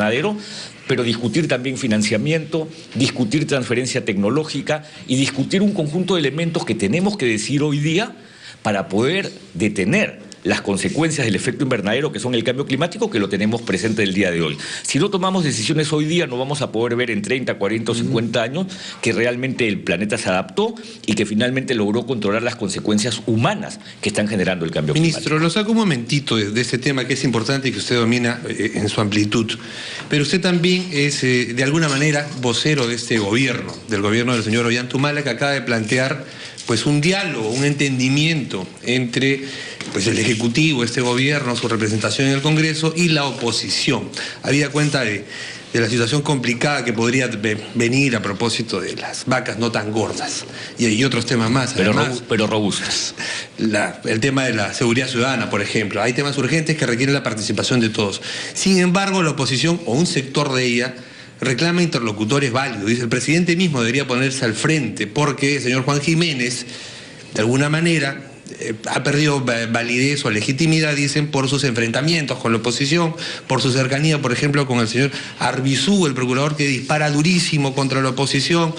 invernadero, pero discutir también financiamiento, discutir transferencia tecnológica y discutir un conjunto de elementos que tenemos que decir hoy día para poder detener las consecuencias del efecto invernadero, que son el cambio climático, que lo tenemos presente el día de hoy. Si no tomamos decisiones hoy día, no vamos a poder ver en 30, 40 o 50 años que realmente el planeta se adaptó y que finalmente logró controlar las consecuencias humanas que están generando el cambio climático. Ministro, lo saco un momentito de este tema que es importante y que usted domina en su amplitud, pero usted también es de alguna manera vocero de este gobierno, del gobierno del señor Ollanta-Humala, que acaba de plantear pues un diálogo, un entendimiento entre pues el Ejecutivo, este gobierno, su representación en el Congreso y la oposición. Había cuenta de la situación complicada que podría venir a propósito de las vacas no tan gordas y otros temas más. Además, pero robustas. El tema de la seguridad ciudadana, por ejemplo. Hay temas urgentes que requieren la participación de todos. Sin embargo, la oposición o un sector de ella reclama interlocutores válidos. Dice, el presidente mismo debería ponerse al frente porque el señor Juan Jiménez, de alguna manera, ha perdido validez o legitimidad, dicen, por sus enfrentamientos con la oposición, por su cercanía, por ejemplo, con el señor Arbizú, el procurador que dispara durísimo contra la oposición,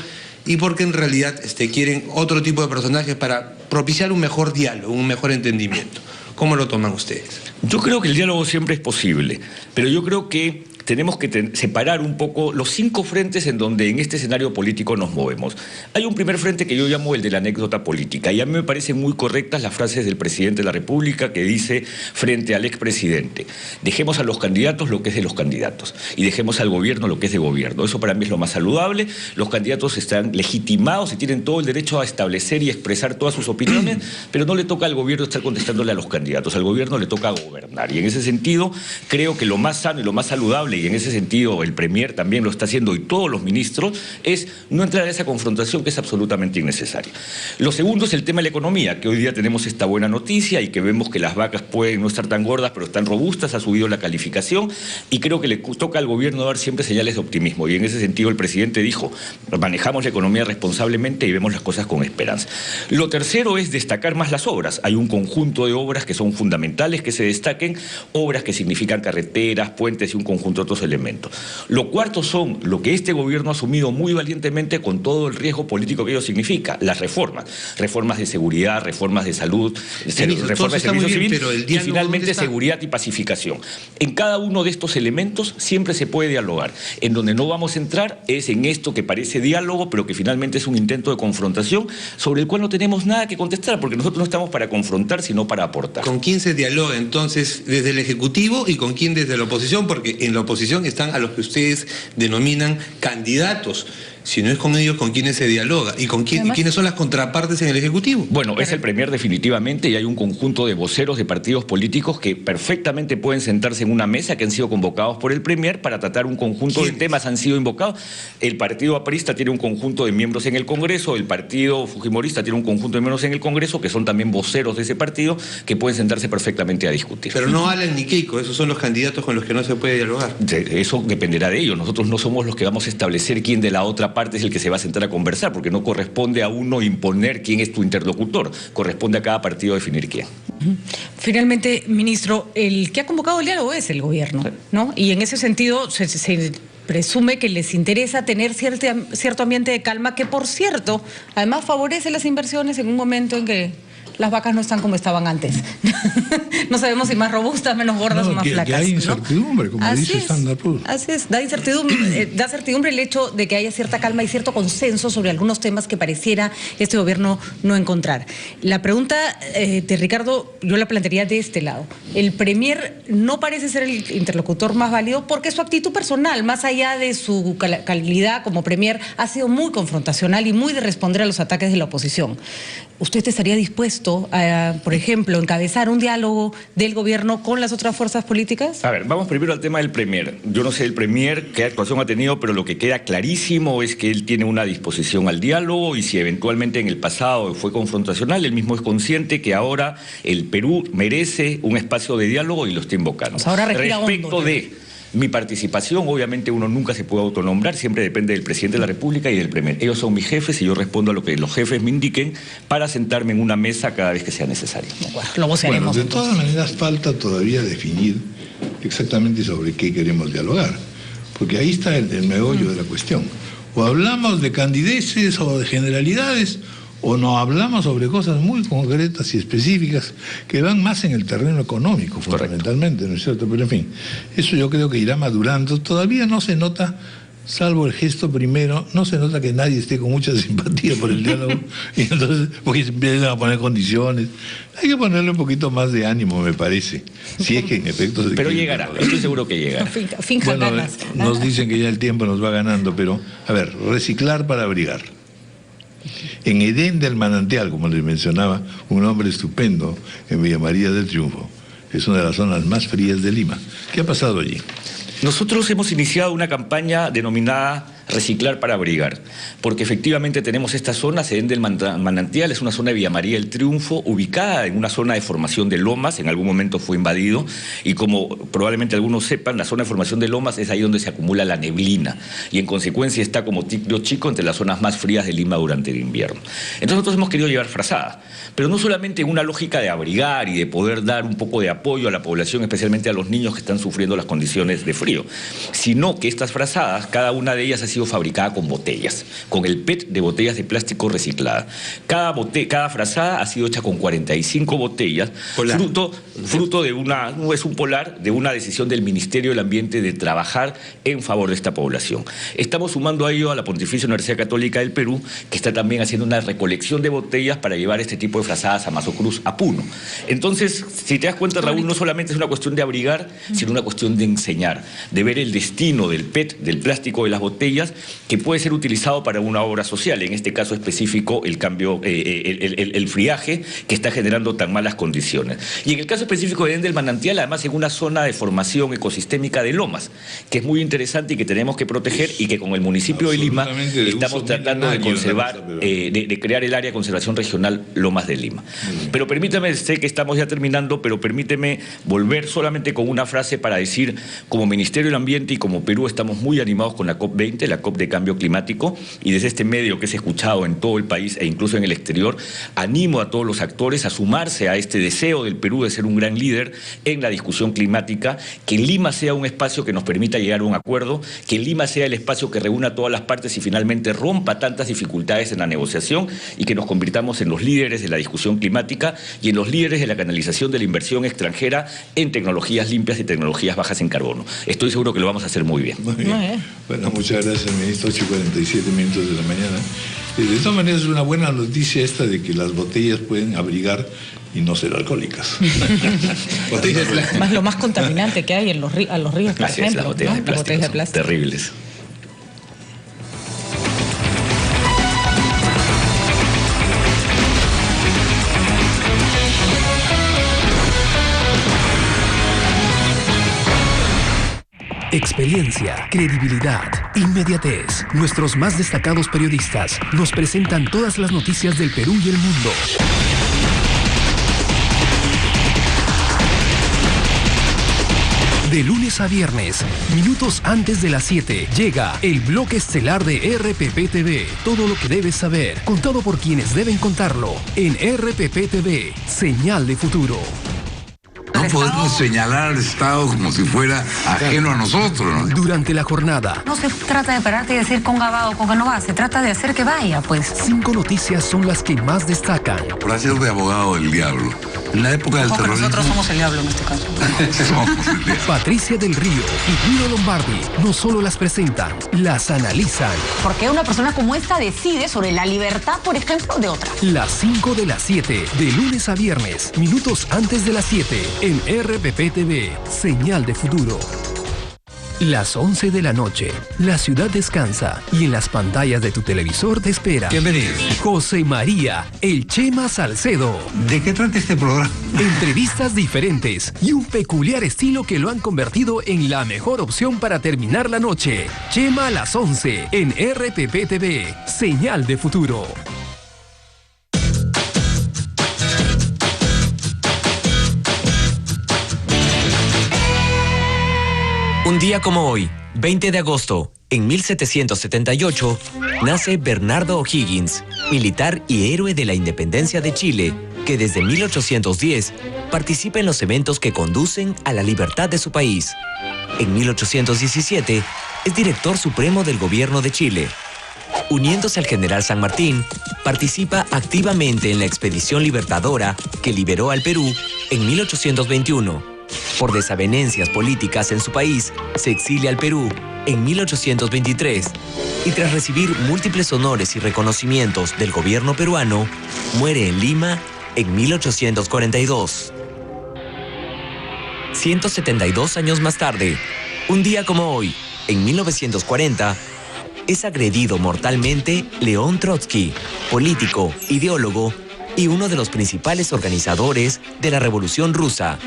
y porque en realidad quieren otro tipo de personajes para propiciar un mejor diálogo, un mejor entendimiento. ¿Cómo lo toman ustedes? Yo creo que el diálogo siempre es posible, pero yo creo que tenemos que separar un poco los 5 frentes en donde en este escenario político nos movemos. Hay un primer frente que yo llamo el de la anécdota política, y a mí me parecen muy correctas las frases del presidente de la República que dice frente al expresidente: dejemos a los candidatos lo que es de los candidatos y dejemos al gobierno lo que es de gobierno. Eso para mí es lo más saludable. Los candidatos están legitimados y tienen todo el derecho a establecer y expresar todas sus opiniones, pero no le toca al gobierno estar contestándole a los candidatos. Al gobierno le toca gobernar, y en ese sentido creo que lo más sano y lo más saludable, y en ese sentido el Premier también lo está haciendo y todos los ministros, es no entrar a esa confrontación que es absolutamente innecesaria. Lo segundo es el tema de la economía, que hoy día tenemos esta buena noticia y que vemos que las vacas pueden no estar tan gordas, pero están robustas, ha subido la calificación, y creo que le toca al gobierno dar siempre señales de optimismo, y en ese sentido el presidente dijo, manejamos la economía responsablemente y vemos las cosas con esperanza. Lo tercero es destacar más las obras. Hay un conjunto de obras que son fundamentales que se destaquen, obras que significan carreteras, puentes y un conjunto de otros elementos. Lo cuarto son lo que este gobierno ha asumido muy valientemente con todo el riesgo político que ello significa: las reformas de seguridad, reformas de salud, reformas de servicio civil y finalmente seguridad y pacificación. En cada uno de estos elementos siempre se puede dialogar. En donde no vamos a entrar es en esto que parece diálogo, pero que finalmente es un intento de confrontación sobre el cual no tenemos nada que contestar, porque nosotros no estamos para confrontar, sino para aportar. ¿Con quién se dialoga entonces desde el Ejecutivo y con quién desde la oposición? Porque en la oposición están a los que ustedes denominan candidatos. Si no es con ellos, ¿con quiénes se dialoga? ¿Y con quiénes son las contrapartes en el Ejecutivo? Bueno, es el Premier definitivamente, y hay un conjunto de voceros de partidos políticos que perfectamente pueden sentarse en una mesa, que han sido convocados por el Premier para tratar un conjunto de temas. Han sido invocados. El partido aprista tiene un conjunto de miembros en el Congreso, el partido fujimorista tiene un conjunto de miembros en el Congreso, que son también voceros de ese partido, que pueden sentarse perfectamente a discutir. Pero no Alan ni Keiko, esos son los candidatos con los que no se puede dialogar. Eso dependerá de ellos. Nosotros no somos los que vamos a establecer quién de la otra parte es el que se va a sentar a conversar, porque no corresponde a uno imponer quién es tu interlocutor, corresponde a cada partido definir quién. Finalmente, ministro, el que ha convocado el diálogo es el gobierno, ¿no? Y en ese sentido se presume que les interesa tener cierto ambiente de calma, que por cierto, además favorece las inversiones en un momento en que las vacas no están como estaban antes. No sabemos si más robustas, menos gordas o más flacas. Que hay incertidumbre, ¿no? Como así dice Sandra Puz. Así es, da certidumbre el hecho de que haya cierta calma y cierto consenso sobre algunos temas que pareciera este gobierno no encontrar. La pregunta de Ricardo, yo la plantearía de este lado. El Premier no parece ser el interlocutor más válido porque su actitud personal, más allá de su calidad como Premier, ha sido muy confrontacional y muy de responder a los ataques de la oposición. ¿Usted estaría dispuesto a, por ejemplo, encabezar un diálogo del gobierno con las otras fuerzas políticas? A ver, vamos primero al tema del Premier. Yo no sé el Premier qué actuación ha tenido, pero lo que queda clarísimo es que él tiene una disposición al diálogo, y si eventualmente en el pasado fue confrontacional, él mismo es consciente que ahora el Perú merece un espacio de diálogo y lo está invocando. Pues ahora respecto de mi participación, obviamente uno nunca se puede autonombrar, siempre depende del presidente de la República y del Premier. Ellos son mis jefes y yo respondo a lo que los jefes me indiquen para sentarme en una mesa cada vez que sea necesario. Lo vocearemos. Bueno, de todas maneras falta todavía definir exactamente sobre qué queremos dialogar. porque ahí está el meollo de la cuestión. O hablamos de candideces o de generalidades, o no hablamos sobre cosas muy concretas y específicas que van más en el terreno económico, fundamentalmente, ¿no es cierto? Pero en fin, eso yo creo que irá madurando. Todavía no se nota, salvo el gesto primero, no se nota que nadie esté con mucha simpatía por el diálogo, y entonces, porque se empiezan a poner condiciones. Hay que ponerle un poquito más de ánimo, me parece, si es que en efecto... Pero llegará, estoy seguro que llegará. Finja bueno, ganas. nos dicen que ya el tiempo nos va ganando, pero, a ver, reciclar para abrigar. En Edén del Manantial, como les mencionaba, un hombre estupendo en Villa María del Triunfo. Es una de las zonas más frías de Lima. ¿Qué ha pasado allí? Nosotros hemos iniciado una campaña denominada Reciclar para Abrigar, porque efectivamente tenemos esta zona, Edén del Manantial, es una zona de Villa María del Triunfo, ubicada en una zona de formación de lomas, en algún momento fue invadido, y como probablemente algunos sepan, la zona de formación de lomas es ahí donde se acumula la neblina, y en consecuencia está como tigre chico entre las zonas más frías de Lima durante el invierno. Entonces nosotros hemos querido llevar frazada, pero no solamente en una lógica de abrigar y de poder dar un poco de apoyo a la población, especialmente a los niños que están sufriendo las condiciones de frío, sino que estas frazadas, cada una de ellas ha sido fabricada con botellas, con el PET de botellas de plástico reciclada. Cada frazada ha sido hecha con 45 botellas, fruto de una, no es un polar, de una decisión del Ministerio del Ambiente de trabajar en favor de esta población. Estamos sumando a ello a la Pontificia Universidad Católica del Perú, que está también haciendo una recolección de botellas para llevar este tipo de frazadas a Mazo Cruz, a Puno. Entonces, si te das cuenta, Raúl, no solamente es una cuestión de abrigar, sino una cuestión de enseñar, de ver el destino del PET, del plástico de las botellas, que puede ser utilizado para una obra social, en este caso específico el cambio, el friaje que está generando tan malas condiciones. Y en el caso específico de Edén del Manantial, además en una zona de formación ecosistémica de lomas, que es muy interesante y que tenemos que proteger, y que con el municipio de Lima estamos tratando de conservar, de crear el área de conservación regional Lomas de Lima. Pero permítame, sé que estamos ya terminando, pero permíteme volver solamente con una frase para decir, como Ministerio del Ambiente y como Perú estamos muy animados con la COP20, la COP de cambio climático, y desde este medio que es escuchado en todo el país e incluso en el exterior, animo a todos los actores a sumarse a este deseo del Perú de ser un gran líder en la discusión climática, que Lima sea un espacio que nos permita llegar a un acuerdo, que Lima sea el espacio que reúna a todas las partes y finalmente rompa tantas dificultades en la negociación, y que nos convirtamos en los líderes de la discusión climática y en los líderes de la canalización de la inversión extranjera en tecnologías limpias y tecnologías bajas en carbono. Estoy seguro que lo vamos a hacer muy bien. Muy bien. Bueno, muchas gracias, ministro. 8:47 de la mañana. De todas maneras, es una buena noticia esta de que las botellas pueden abrigar y no ser alcohólicas. Más lo más contaminante que hay en a los ríos, por Así ejemplo, es, las botellas, ¿no? de plástico, Las botellas son terribles. Experiencia, credibilidad, inmediatez. Nuestros más destacados periodistas nos presentan todas las noticias del Perú y el mundo. De lunes a viernes, minutos antes de las 7, llega el bloque estelar de RPP TV. Todo lo que debes saber, contado por quienes deben contarlo, en RPP TV, Señal de Futuro. No podemos señalar al Estado como si fuera ajeno a nosotros, ¿no? Durante la jornada. No se trata de pararte y decir conga va o conga no va, se trata de hacer que vaya, pues. 5 noticias son las que más destacan. Por hacer de abogado del diablo. En la época del terrorismo... Nosotros somos el diablo en este caso. Somos el diablo. Patricia del Río y Guido Lombardi no solo las presentan, las analizan. Porque una persona como esta decide sobre la libertad, por ejemplo, de otra. Las 5 de las 7, de lunes a viernes, minutos antes de las 7, en RPP TV, Señal de Futuro. Las 11 de la noche, la ciudad descansa y en las pantallas de tu televisor te espera. Bienvenido. José María, el Chema Salcedo. ¿De qué trata este programa? Entrevistas diferentes y un peculiar estilo que lo han convertido en la mejor opción para terminar la noche. Chema a las 11 en RPP TV, Señal de Futuro. Un día como hoy, 20 de agosto, en 1778, nace Bernardo O'Higgins, militar y héroe de la independencia de Chile, que desde 1810 participa en los eventos que conducen a la libertad de su país. En 1817, es director supremo del gobierno de Chile. Uniéndose al general San Martín, participa activamente en la expedición libertadora que liberó al Perú en 1821. Por desavenencias políticas en su país, se exilia al Perú en 1823 y tras recibir múltiples honores y reconocimientos del gobierno peruano, muere en Lima en 1842. 172 años más tarde, un día como hoy, en 1940, es agredido mortalmente León Trotsky, político, ideólogo y uno de los principales organizadores de la Revolución Rusa.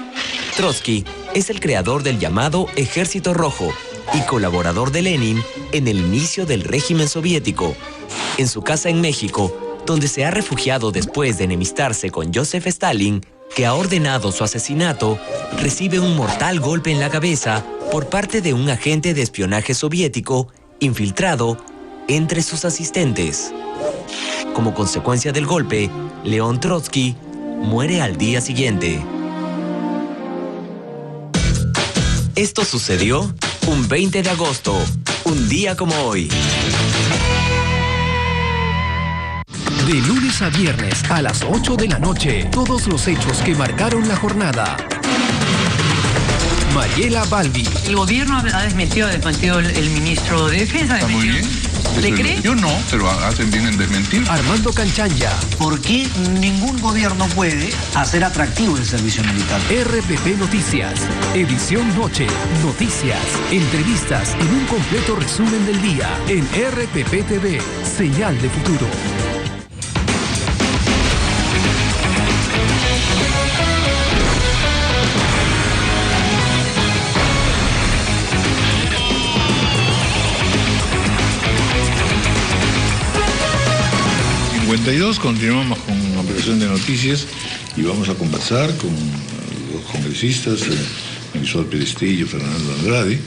Trotsky es el creador del llamado Ejército Rojo y colaborador de Lenin en el inicio del régimen soviético. En su casa en México, donde se ha refugiado después de enemistarse con Joseph Stalin, que ha ordenado su asesinato, recibe un mortal golpe en la cabeza por parte de un agente de espionaje soviético infiltrado entre sus asistentes. Como consecuencia del golpe, León Trotsky muere al día siguiente. Esto sucedió un 20 de agosto, un día como hoy. De lunes a viernes a las 8 de la noche, todos los hechos que marcaron la jornada. Mariela Balbi. El gobierno ha desmentido el ministro de Defensa. Está muy bien. ¿Le cree? Yo no, pero hacen bien en desmentir. Armando Canchanya. ¿Por qué ningún gobierno puede hacer atractivo el servicio militar? RPP Noticias, edición noche, noticias, entrevistas en un completo resumen del día en RPP TV, señal de futuro. Continuamos con una operación de noticias y vamos a conversar con los congresistas, Marisol Perestello, Fernando Andrade.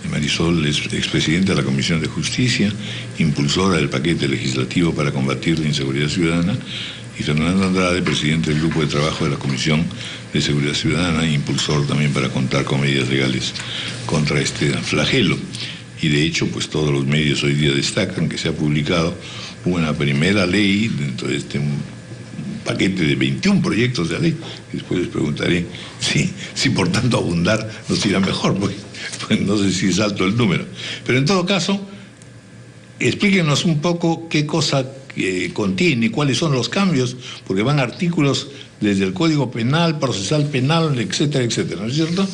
Marisol es expresidenta de la Comisión de Justicia, impulsora del paquete legislativo para combatir la inseguridad ciudadana, y Fernando Andrade, presidente del grupo de trabajo de la Comisión de Seguridad Ciudadana, impulsor también para contar con medidas legales contra este flagelo. Y de hecho, pues todos los medios hoy día destacan que se ha publicado una primera ley dentro de este paquete de 21 proyectos de ley. Después les preguntaré si por tanto abundar nos irá mejor, pues no sé si es alto el número. Pero en todo caso, explíquenos un poco qué cosa contiene, cuáles son los cambios, porque van artículos desde el Código Penal, Procesal Penal, etcétera, etcétera, ¿no es cierto?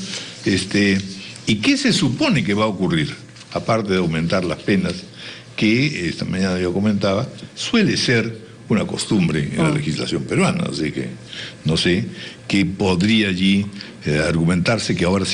¿Y qué se supone que va a ocurrir? Aparte de aumentar las penas, que esta mañana yo comentaba, suele ser una costumbre en la legislación peruana, así que no sé qué podría allí argumentarse que ahora